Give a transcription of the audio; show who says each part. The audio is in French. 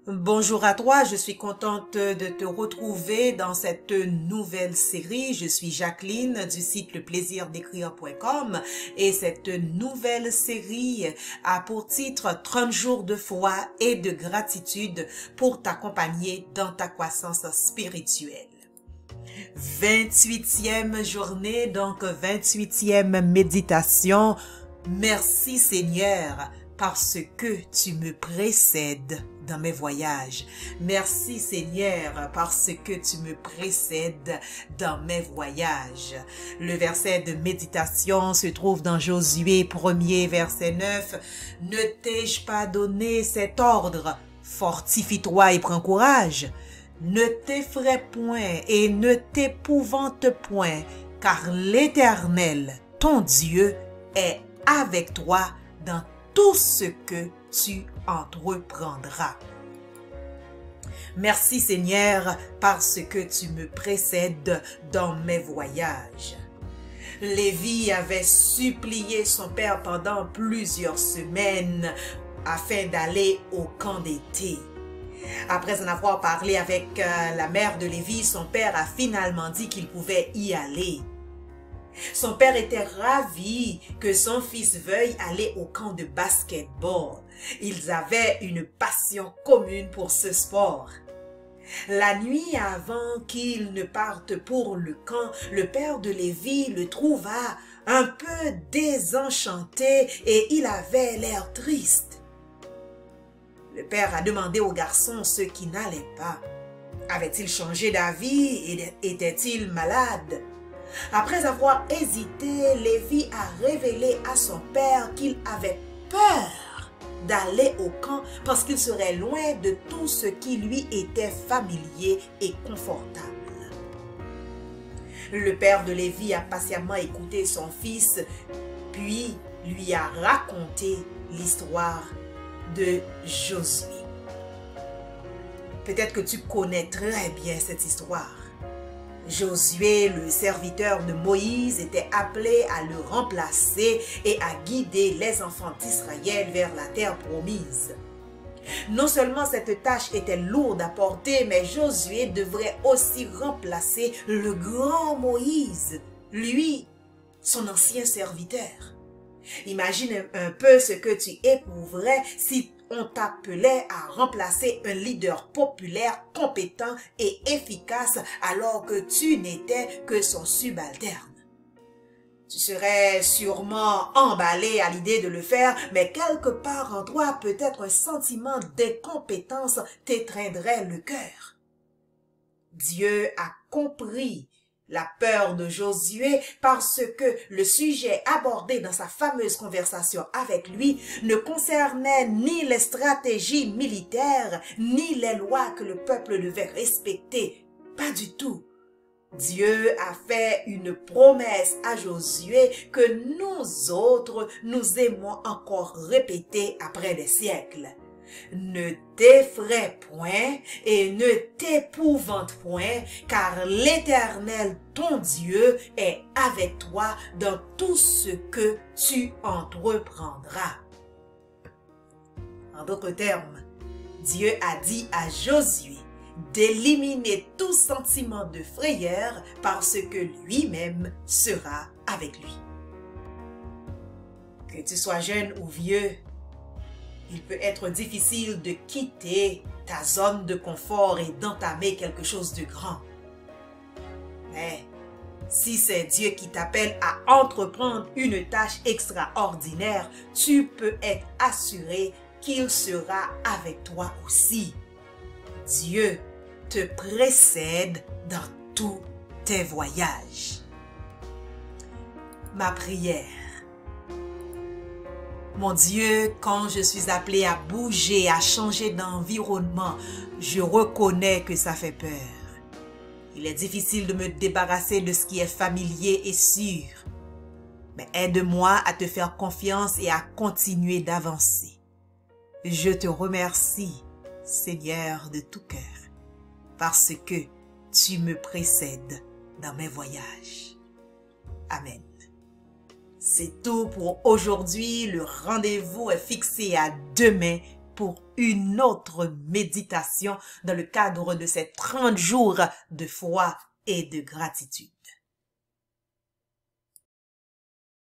Speaker 1: Bonjour à toi, je suis contente de te retrouver dans cette nouvelle série. Je suis Jacqueline du site leplaisirdécrire.com et cette nouvelle série a pour titre 30 jours de foi et de gratitude pour t'accompagner dans ta croissance spirituelle. 28e journée, donc 28e méditation. Merci Seigneur parce que tu me précèdes dans mes voyages. Merci Seigneur parce que tu me précèdes dans mes voyages. Le verset de méditation se trouve dans Josué 1er verset 9. Ne t'ai-je pas donné cet ordre? Fortifie-toi et prends courage. Ne t'effraie point et ne t'épouvante point, car l'Éternel, ton Dieu, est avec toi dans tout ce que tu entreprendras. Merci Seigneur parce que tu me précèdes dans mes voyages. Lévi avait supplié son père pendant plusieurs semaines afin d'aller au camp d'été. Après en avoir parlé avec la mère de Lévi, son père a finalement dit qu'il pouvait y aller. Son père était ravi que son fils veuille aller au camp de basketball. Ils avaient une passion commune pour ce sport. La nuit avant qu'ils ne partent pour le camp, le père de Lévi le trouva un peu désenchanté et il avait l'air triste. Le père a demandé au garçon ce qui n'allait pas. Avait-il changé d'avis et était-il malade? Après avoir hésité, Lévi a révélé à son père qu'il avait peur d'aller au camp parce qu'il serait loin de tout ce qui lui était familier et confortable. Le père de Lévi a patiemment écouté son fils, puis lui a raconté l'histoire de Josué. Peut-être que tu connais très bien cette histoire. Josué, le serviteur de Moïse, était appelé à le remplacer et à guider les enfants d'Israël vers la terre promise. Non seulement cette tâche était lourde à porter, mais Josué devrait aussi remplacer le grand Moïse, lui, son ancien serviteur. Imagine un peu ce que tu éprouverais si on t'appelait à remplacer un leader populaire, compétent et efficace alors que tu n'étais que son subalterne. Tu serais sûrement emballé à l'idée de le faire, mais quelque part en toi, peut-être un sentiment d'incompétence t'étreindrait le cœur. Dieu a compris la peur de Josué parce que le sujet abordé dans sa fameuse conversation avec lui ne concernait ni les stratégies militaires, ni les lois que le peuple devait respecter. Pas du tout. Dieu a fait une promesse à Josué que nous autres, nous aimons encore répéter après des siècles. Ne t'effraie point et ne t'épouvante point, car l'Éternel, ton Dieu, est avec toi dans tout ce que tu entreprendras. En d'autres termes, Dieu a dit à Josué d'éliminer tout sentiment de frayeur parce que lui-même sera avec lui. Que tu sois jeune ou vieux, il peut être difficile de quitter ta zone de confort et d'entamer quelque chose de grand. Mais si c'est Dieu qui t'appelle à entreprendre une tâche extraordinaire, tu peux être assuré qu'il sera avec toi aussi. Dieu te précède dans tous tes voyages. Ma prière. Mon Dieu, quand je suis appelée à bouger, à changer d'environnement, je reconnais que ça fait peur. Il est difficile de me débarrasser de ce qui est familier et sûr. Mais aide-moi à te faire confiance et à continuer d'avancer. Je te remercie, Seigneur, de tout cœur, parce que tu me précèdes dans mes voyages. Amen. C'est tout pour aujourd'hui. Le rendez-vous est fixé à demain pour une autre méditation dans le cadre de ces 30 jours de foi et de gratitude.